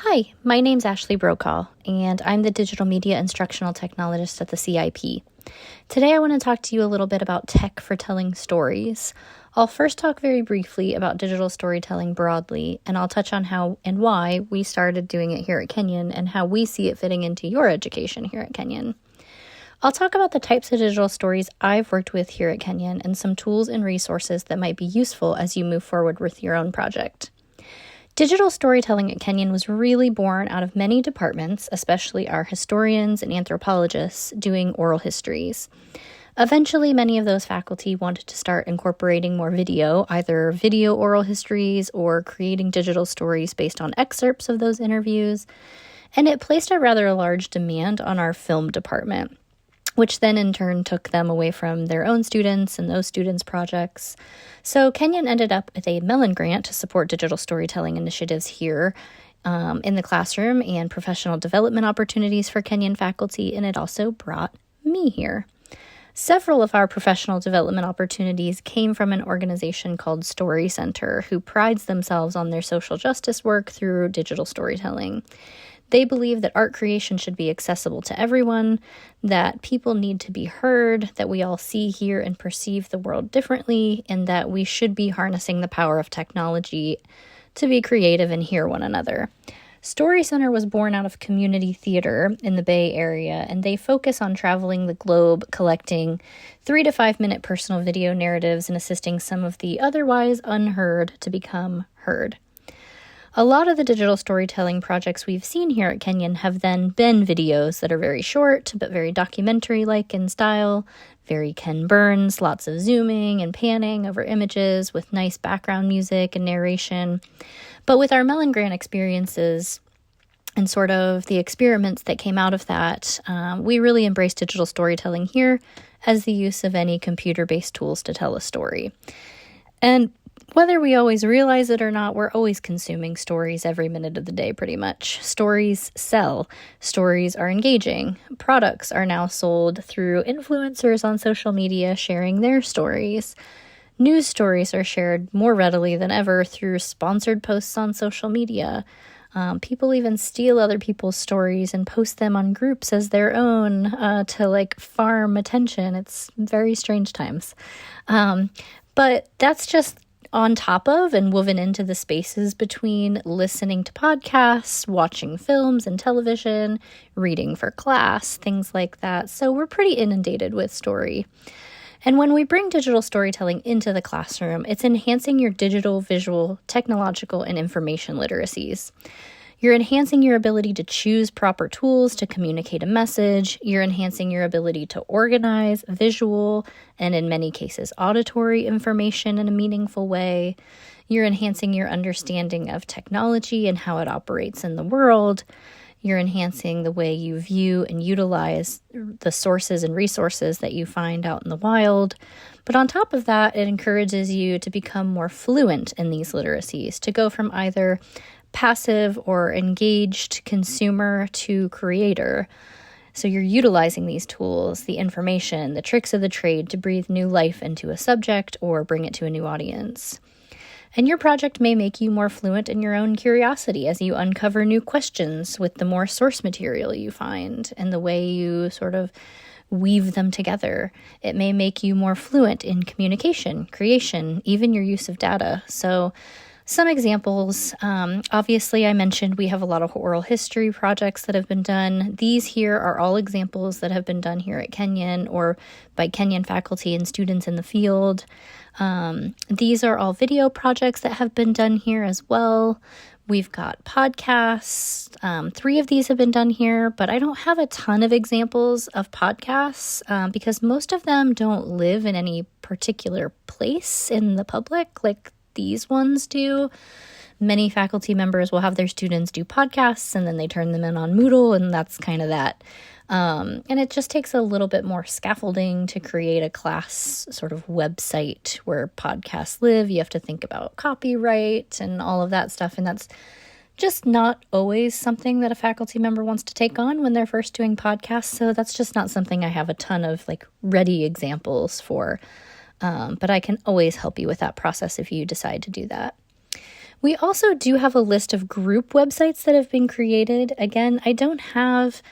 Hi, my name's Ashley Brokaw, and I'm the Digital Media Instructional Technologist at the CIP. Today I want to talk to you a little bit about tech for telling stories. I'll first talk very briefly about digital storytelling broadly, and I'll touch on how and why we started doing it here at Kenyon and how we see it fitting into your education here at Kenyon. I'll talk about the types of digital stories I've worked with here at Kenyon and some tools and resources that might be useful as you move forward with your own project. Digital storytelling at Kenyon was really born out of many departments, especially our historians and anthropologists, doing oral histories. Eventually, many of those faculty wanted to start incorporating more video, either video oral histories or creating digital stories based on excerpts of those interviews, and it placed a rather large demand on our film department, which then in turn took them away from their own students and those students' projects. So Kenyon ended up with a Mellon grant to support digital storytelling initiatives here in the classroom and professional development opportunities for Kenyon faculty, and it also brought me here. Several of our professional development opportunities came from an organization called Story Center, who prides themselves on their social justice work through digital storytelling. They believe that art creation should be accessible to everyone, that people need to be heard, that we all see, hear, and perceive the world differently, and that we should be harnessing the power of technology to be creative and hear one another. Story Center was born out of community theater in the Bay Area, and they focus on traveling the globe, collecting 3 to 5 minute personal video narratives and assisting some of the otherwise unheard to become heard. A lot of the digital storytelling projects we've seen here at Kenyon have then been videos that are very short, but very documentary-like in style, very Ken Burns, lots of zooming and panning over images with nice background music and narration. But with our Mellon Grant experiences and sort of the experiments that came out of that, we really embraced digital storytelling here as the use of any computer-based tools to tell a story. And whether we always realize it or not, we're always consuming stories every minute of the day, pretty much. Stories sell. Stories are engaging. Products are now sold through influencers on social media sharing their stories. News stories are shared more readily than ever through sponsored posts on social media. People even steal other people's stories and post them on groups as their own to farm attention. It's very strange times. But that's just on top of and woven into the spaces between listening to podcasts, watching films and television, reading for class, things like that. So we're pretty inundated with story. And when we bring digital storytelling into the classroom, it's enhancing your digital, visual, technological, and information literacies. You're enhancing your ability to choose proper tools to communicate a message. You're enhancing your ability to organize visual and, in many cases, auditory information in a meaningful way. You're enhancing your understanding of technology and how it operates in the world. You're enhancing the way you view and utilize the sources and resources that you find out in the wild. But on top of that, it encourages you to become more fluent in these literacies, to go from either passive or engaged consumer to creator. So you're utilizing these tools, the information, the tricks of the trade to breathe new life into a subject or bring it to a new audience. And your project may make you more fluent in your own curiosity as you uncover new questions with the more source material you find and the way you sort of weave them together. It may make you more fluent in communication, creation, even your use of data. So some examples, obviously I mentioned we have a lot of oral history projects that have been done. These here are all examples that have been done here at Kenyon or by Kenyon faculty and students in the field. These are all video projects that have been done here as well. We've got podcasts. 3 of these have been done here, but I don't have a ton of examples of podcasts because most of them don't live in any particular place in the public like these ones do. Many faculty members will have their students do podcasts and then they turn them in on Moodle, and that's kind of that. And it just takes a little bit more scaffolding to create a class sort of website where podcasts live. You have to think about copyright and all of that stuff, and that's just not always something that a faculty member wants to take on when they're first doing podcasts. So that's just not something I have a ton of ready examples for. But I can always help you with that process if you decide to do that. We also do have a list of group websites that have been created. Again, I don't have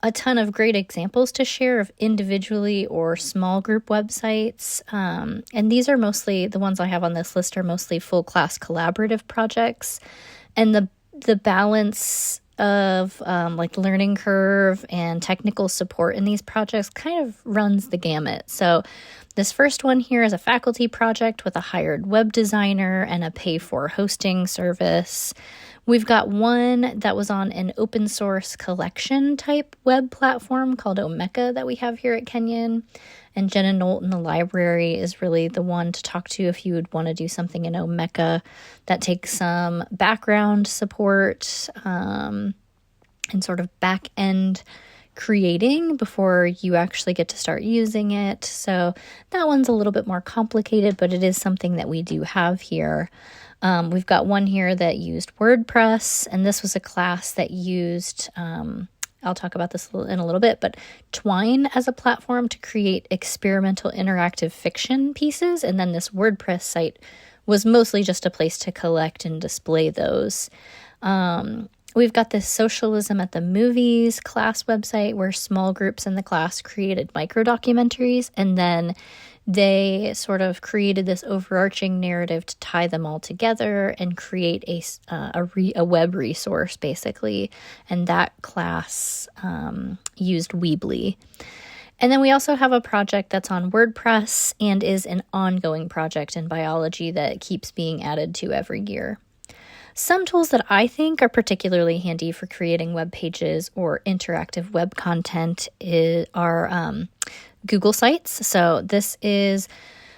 a ton of great examples to share of individually or small group websites. And these are mostly, the ones I have on this list are mostly full class collaborative projects. And the balance of like learning curve and technical support in these projects kind of runs the gamut. So this first one here is a faculty project with a hired web designer and a pay-for hosting service. We've got one that was on an open source collection type web platform called Omeka that we have here at Kenyon. And Jenna Nolt in the library is really the one to talk to if you would want to do something in Omeka that takes some background support and sort of back end creating before you actually get to start using it. So that one's a little bit more complicated, but it is something that we do have here. We've got one here that used WordPress, and this was a class that used, I'll talk about this in a little bit, but Twine as a platform to create experimental interactive fiction pieces. And then this WordPress site was mostly just a place to collect and display those. We've got this Socialism at the Movies class website where small groups in the class created micro-documentaries, and then they sort of created this overarching narrative to tie them all together and create a web resource, basically. And that class used Weebly. And then we also have a project that's on WordPress and is an ongoing project in biology that keeps being added to every year. Some tools that I think are particularly handy for creating web pages or interactive web content are Google Sites. So this is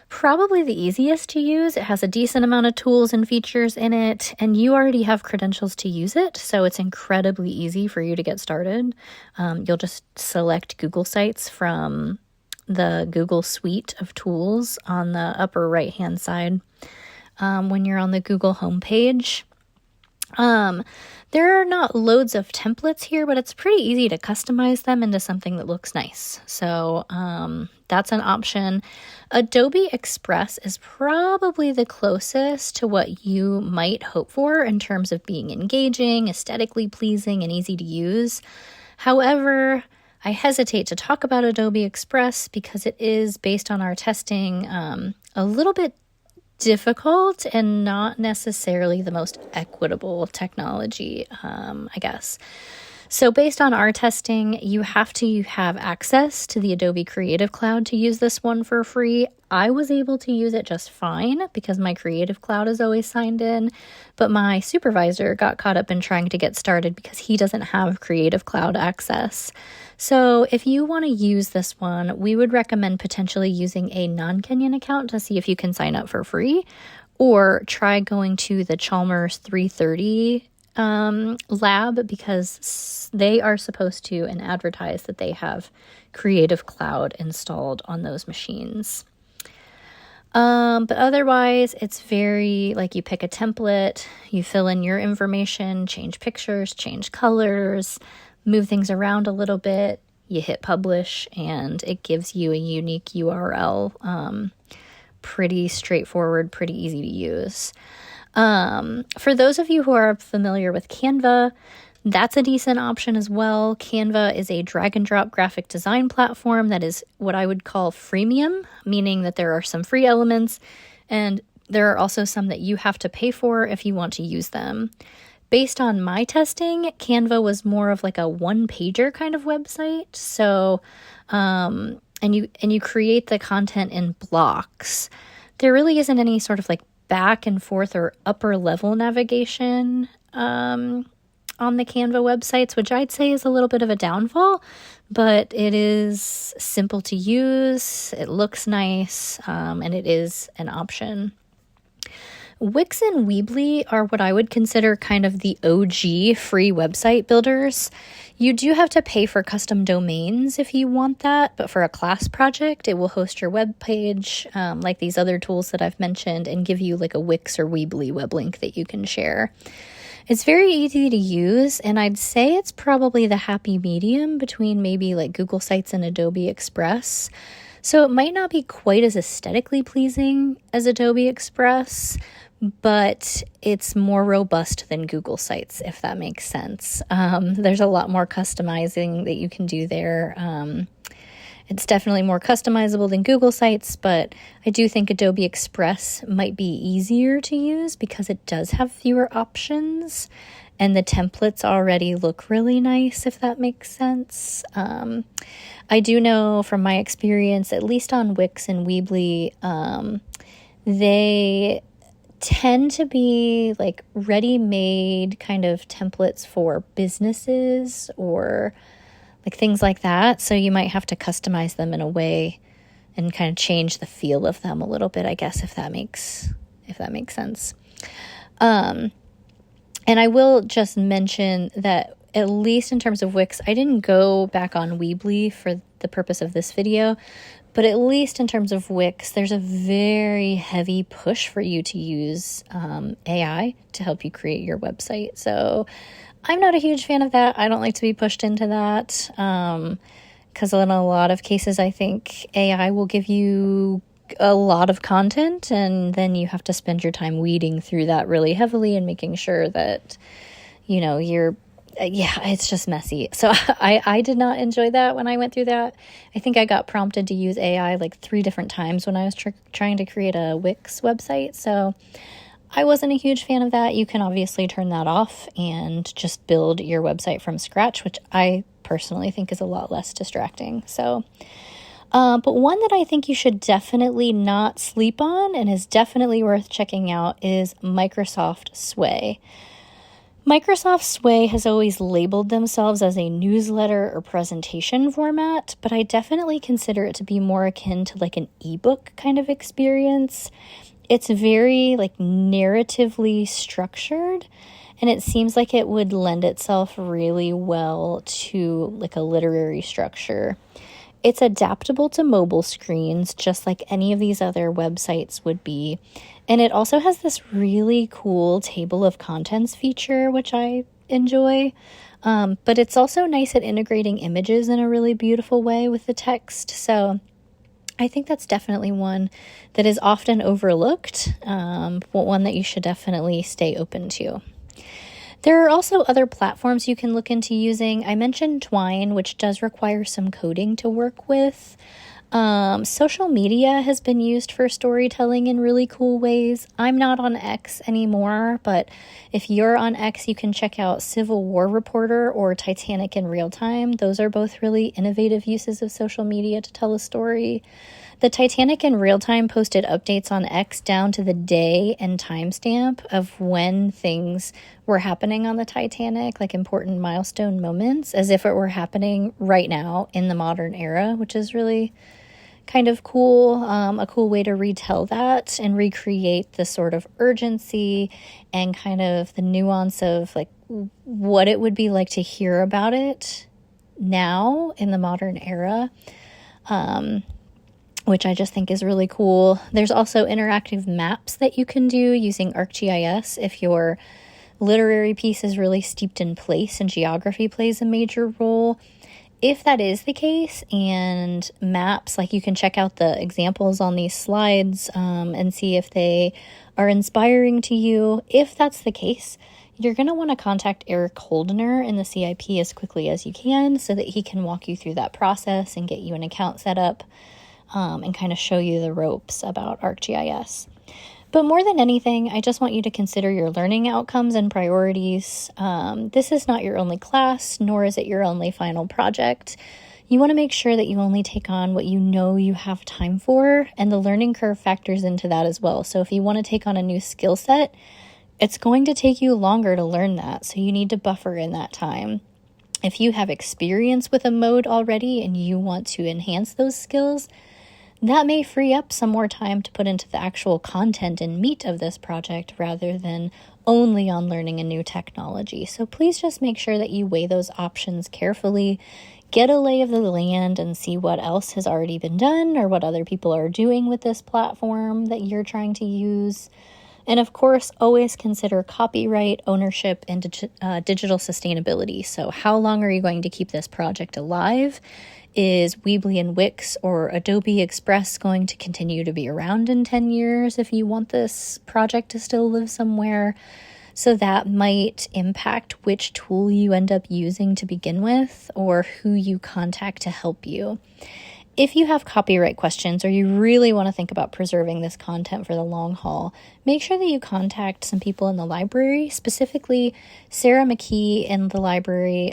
probably the easiest to use. It has a decent amount of tools and features in it, and you already have credentials to use it, so it's incredibly easy for you to get started. You'll just select Google Sites from the Google suite of tools on the upper right-hand side when you're on the Google homepage. There are not loads of templates here, but it's pretty easy to customize them into something that looks nice. So that's an option. Adobe Express is probably the closest to what you might hope for in terms of being engaging, aesthetically pleasing, and easy to use. However, I hesitate to talk about Adobe Express because it is, based on our testing, a little bit difficult and not necessarily the most equitable technology, I guess. So based on our testing, you have to have access to the Adobe Creative Cloud to use this one for free. I was able to use it just fine because my Creative Cloud is always signed in, but my supervisor got caught up in trying to get started because he doesn't have Creative Cloud access. So if you want to use this one, we would recommend potentially using a non-Kenyon account to see if you can sign up for free, or try going to the Chalmers 330 lab, because they are supposed to and advertise that they have Creative Cloud installed on those machines. But otherwise, it's very like you pick a template, you fill in your information, change pictures, change colors, move things around a little bit, you hit publish, and it gives you a unique URL. Pretty straightforward, pretty easy to use. For those of you who are familiar with Canva, that's a decent option as well. Canva is a drag and drop graphic design platform that is what I would call freemium, meaning that there are some free elements and there are also some that you have to pay for if you want to use them. Based on my testing, Canva was more of like a one-pager kind of website. So, and you create the content in blocks. There really isn't any sort of like back and forth or upper level navigation on the Canva websites, which I'd say is a little bit of a downfall, but it is simple to use, it looks nice, and it is an option. Wix and Weebly are what I would consider kind of the OG free website builders. You do have to pay for custom domains if you want that, but for a class project, it will host your web page like these other tools that I've mentioned and give you like a Wix or Weebly web link that you can share. It's very easy to use, and I'd say it's probably the happy medium between maybe like Google Sites and Adobe Express. So it might not be quite as aesthetically pleasing as Adobe Express, but it's more robust than Google Sites, if that makes sense. There's a lot more customizing that you can do there. It's definitely more customizable than Google Sites, but I do think Adobe Express might be easier to use because it does have fewer options and the templates already look really nice, if that makes sense. I do know from my experience, at least on Wix and Weebly, they tend to be like ready-made kind of templates for businesses or like things like that. So you might have to customize them in a way and kind of change the feel of them a little bit, I guess, if that makes sense. And I will just mention that at least in terms of Wix, I didn't go back on Weebly for the purpose of this video, but at least in terms of Wix, there's a very heavy push for you to use AI to help you create your website. So I'm not a huge fan of that. I don't like to be pushed into that because in a lot of cases, I think AI will give you a lot of content and then you have to spend your time weeding through that really heavily and making sure that, you know, it's just messy. So I did not enjoy that when I went through that. I think I got prompted to use AI like 3 different times when I was trying to create a Wix website. So I wasn't a huge fan of that. You can obviously turn that off and just build your website from scratch, which I personally think is a lot less distracting. So, but one that I think you should definitely not sleep on and is definitely worth checking out is Microsoft Sway. Microsoft Sway has always labeled themselves as a newsletter or presentation format, but I definitely consider it to be more akin to like an ebook kind of experience. It's very like narratively structured, and it seems like it would lend itself really well to like a literary structure. It's adaptable to mobile screens, just like any of these other websites would be. And it also has this really cool table of contents feature, which I enjoy. But it's also nice at integrating images in a really beautiful way with the text. So I think that's definitely one that is often overlooked, but one that you should definitely stay open to. There are also other platforms you can look into using. I mentioned Twine, which does require some coding to work with. Social media has been used for storytelling in really cool ways. I'm not on X anymore, but if you're on X, you can check out Civil War Reporter or Titanic in Real Time. Those are both really innovative uses of social media to tell a story. The Titanic in Real Time posted updates on X down to the day and timestamp of when things were happening on the Titanic, like important milestone moments, as if it were happening right now in the modern era, which is really kind of cool, a cool way to retell that and recreate the sort of urgency and kind of the nuance of like what it would be like to hear about it now in the modern era. Which I just think is really cool. There's also interactive maps that you can do using ArcGIS if your literary piece is really steeped in place and geography plays a major role. If that is the case, and maps, like you can check out the examples on these slides and see if they are inspiring to you. If that's the case, you're going to want to contact Eric Holdener in the CIP as quickly as you can so that he can walk you through that process and get you an account set up. And kind of show you the ropes about ArcGIS. But more than anything, I just want you to consider your learning outcomes and priorities. This is not your only class, nor is it your only final project. You want to make sure that you only take on what you know you have time for, and the learning curve factors into that as well. So if you want to take on a new skill set, it's going to take you longer to learn that, so you need to buffer in that time. If you have experience with a mode already and you want to enhance those skills, that may free up some more time to put into the actual content and meat of this project rather than only on learning a new technology. So please just make sure that you weigh those options carefully, get a lay of the land and see what else has already been done or what other people are doing with this platform that you're trying to use. And of course, always consider copyright, ownership, and digital sustainability. So how long are you going to keep this project alive? Is Weebly and Wix or Adobe Express going to continue to be around in 10 years if you want this project to still live somewhere? So that might impact which tool you end up using to begin with or who you contact to help you. If you have copyright questions or you really want to think about preserving this content for the long haul, make sure that you contact some people in the library. Specifically, Sarah McKee in the library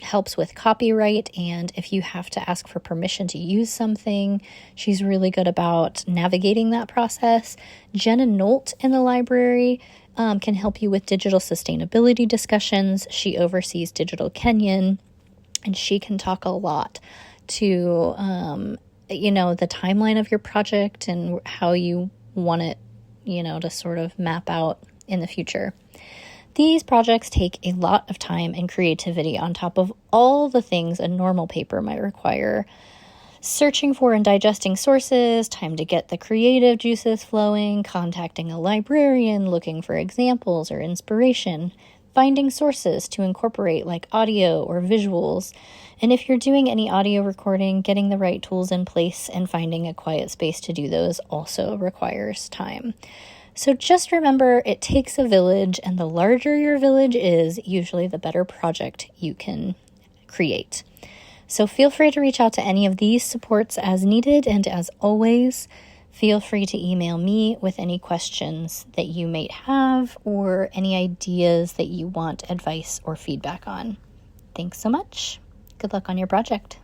helps with copyright, and if you have to ask for permission to use something, she's really good about navigating that process. Jenna Nolt in the library can help you with digital sustainability discussions. She oversees Digital Kenyon, and she can talk a lot to, the timeline of your project and how you want it, to sort of map out in the future. These projects take a lot of time and creativity on top of all the things a normal paper might require. Searching for and digesting sources, time to get the creative juices flowing, contacting a librarian, looking for examples or inspiration, finding sources to incorporate like audio or visuals, and if you're doing any audio recording, getting the right tools in place and finding a quiet space to do those also requires time. So just remember, it takes a village, and the larger your village is, usually the better project you can create. So feel free to reach out to any of these supports as needed, and as always, feel free to email me with any questions that you might have or any ideas that you want advice or feedback on. Thanks so much. Good luck on your project.